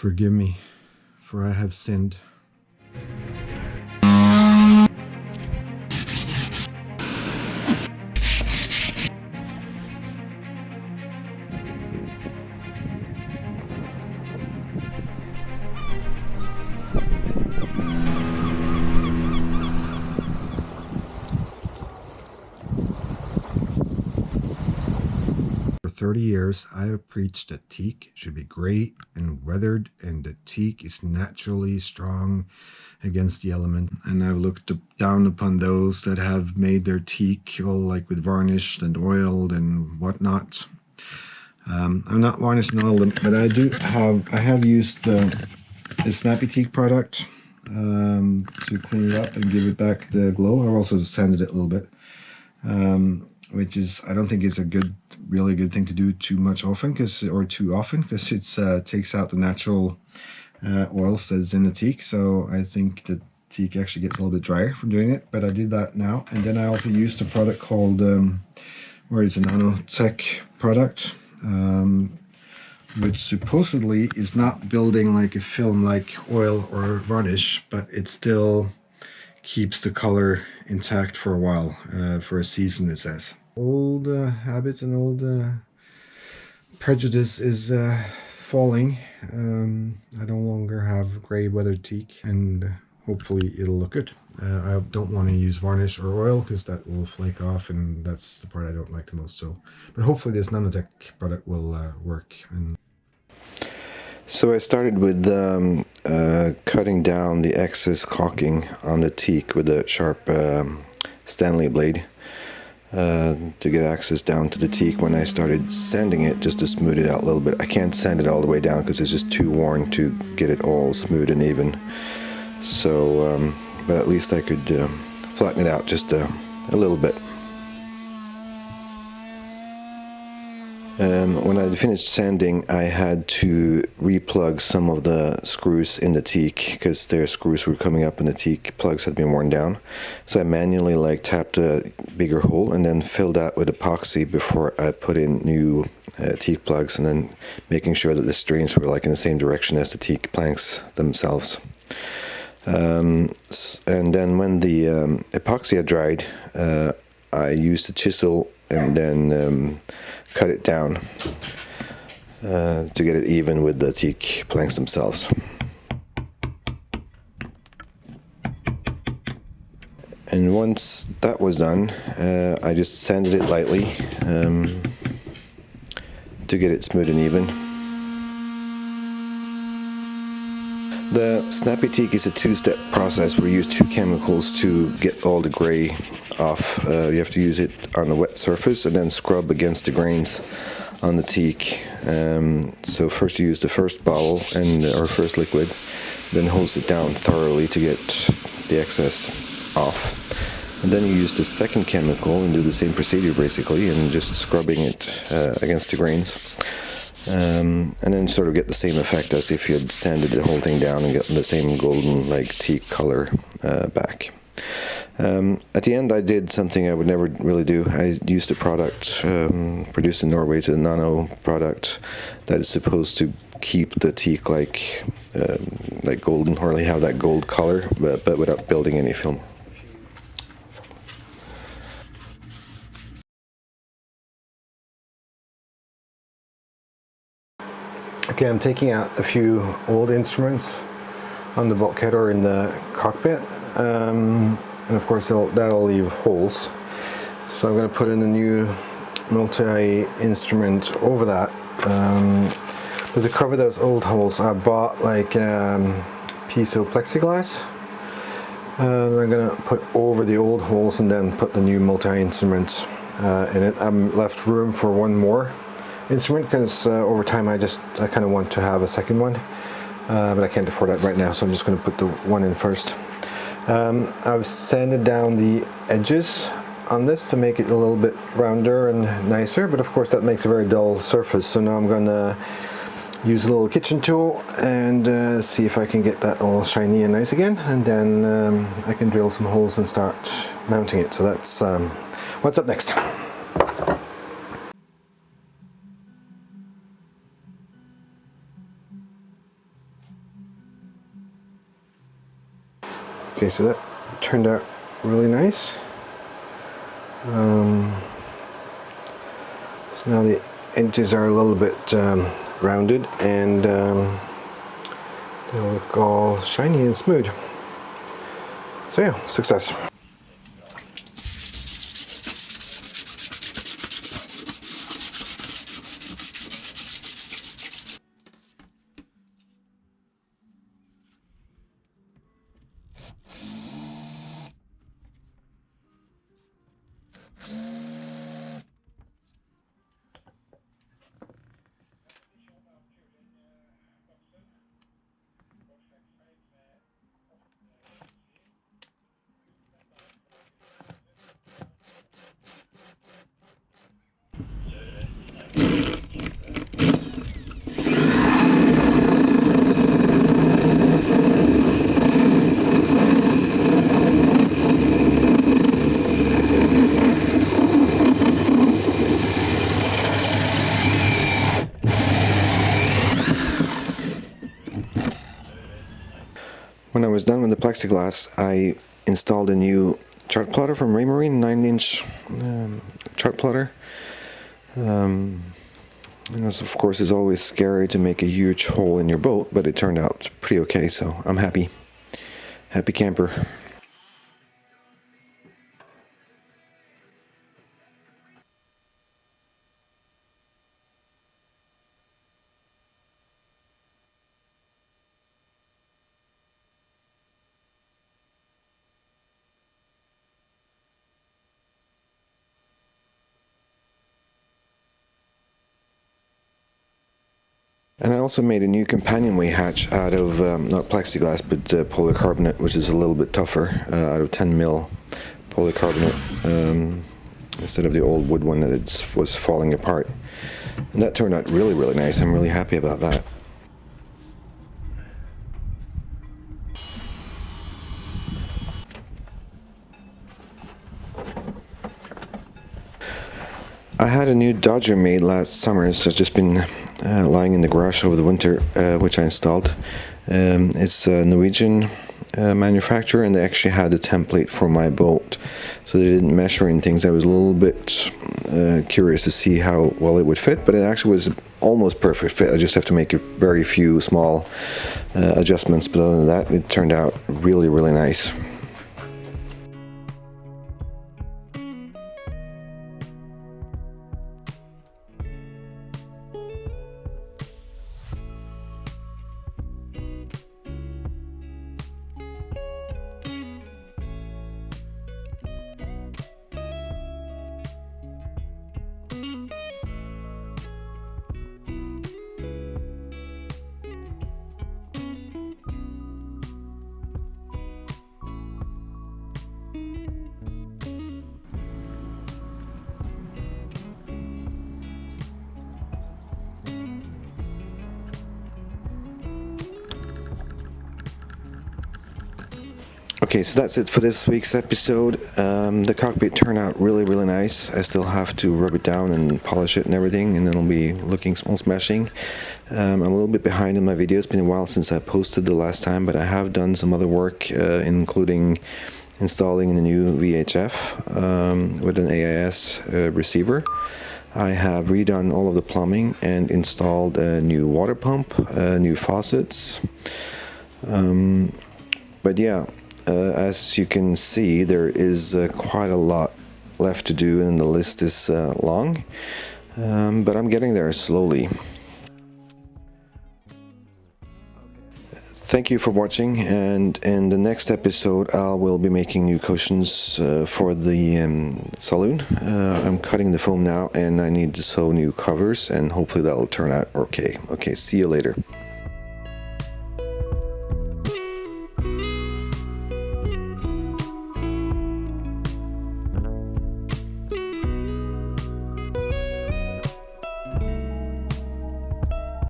Forgive me, for I have sinned. For 30 years, I have preached that teak should be gray and weathered, and that teak is naturally strong against the element. And I've looked down upon those that have made their teak all like with varnished and oiled and whatnot. I'm not varnished and oiled, but I have used the Snappy Teak product to clean it up and give it back the glow. I've also sanded it a little bit. Which is, I don't think it's a really good thing to do too often, because it takes out the natural oils that's in the teak. So I think the teak actually gets a little bit drier from doing it, but I did that now. And then I also used a product called, where is a nanotech product, which supposedly is not building like a film like oil or varnish, but it still keeps the color intact for a while, for a season, it says. Old habits and old prejudice is falling. I no longer have gray weathered teak, and hopefully it'll look good. I don't want to use varnish or oil because that will flake off, and that's the part I don't like the most. So, but hopefully this nanotech product will work. So I started with cutting down the excess caulking on the teak with a sharp Stanley blade to get access down to the teak when I started sanding it, just to smooth it out a little bit. I can't sand it all the way down because it's just too worn to get it all smooth and even. So, but at least I could flatten it out just a little bit. When I finished sanding, I had to replug some of the screws in the teak because their screws were coming up and the teak plugs had been worn down. So I manually tapped a bigger hole and then filled that with epoxy before I put in new teak plugs, and then making sure that the strings were in the same direction as the teak planks themselves. And then when the epoxy had dried, I used a chisel and then cut it down to get it even with the teak planks themselves. And once that was done, I just sanded it lightly to get it smooth and even. The Snappy Teak is a two-step process where you use two chemicals to get all the gray off. You have to use it on a wet surface and then scrub against the grains on the teak. So first you use the first bottle or first liquid, then hose it down thoroughly to get the excess off. And then you use the second chemical and do the same procedure basically, and just scrubbing it against the grains. And then sort of get the same effect as if you had sanded the whole thing down and gotten the same golden teak color back. At the end I did something I would never really do. I used a product produced in Norway. It's a nano product that is supposed to keep the teak like golden, or have that gold color, but without building any film. Okay, I'm taking out a few old instruments on the bulkhead or in the cockpit, and of course that'll leave holes. So I'm going to put in a new multi-instrument over that. But to cover those old holes, I bought piece of plexiglass, and I'm going to put over the old holes and then put the new multi-instrument in it. I'm left room for one more instrument because over time I kind of want to have a second one, but I can't afford that right now, so I'm just going to put the one in first. I've sanded down the edges on this to make it a little bit rounder and nicer, but of course that makes a very dull surface, so now I'm going to use a little kitchen tool and see if I can get that all shiny and nice again, and then I can drill some holes and start mounting it. So that's what's up next. Okay, so that turned out really nice. So now the edges are a little bit rounded, and they look all shiny and smooth. So yeah, success. When I was done with the plexiglass, I installed a new chart plotter from Raymarine, 9-inch chart plotter. And this, of course, is always scary to make a huge hole in your boat, but it turned out pretty okay, so I'm happy. Happy camper. And I also made a new companionway hatch out of, not plexiglass, but polycarbonate, which is a little bit tougher, out of 10mm polycarbonate, instead of the old wood one that was falling apart. And that turned out really, really nice. I'm really happy about that. I had a new Dodger made last summer, so it's just been lying in the garage over the winter, which I installed. It's a Norwegian manufacturer, and they actually had a template for my boat, so they didn't measure anything. So I was a little bit curious to see how well it would fit, but it actually was almost perfect fit. I just have to make a very few small adjustments, but other than that, it turned out really, really nice. Okay, so that's it for this week's episode. The cockpit turned out really, really nice. I still have to rub it down and polish it and everything, and then it'll be looking all smashing. I'm a little bit behind in my video. It's been a while since I posted the last time, but I have done some other work, including installing a new VHF with an AIS receiver. I have redone all of the plumbing and installed a new water pump, new faucets. But yeah, as you can see, there is quite a lot left to do, and the list is long, but I'm getting there slowly. Thank you for watching, and in the next episode I will be making new cushions for the saloon. I'm cutting the foam now, and I need to sew new covers, and hopefully that will turn out okay. Okay, see you later.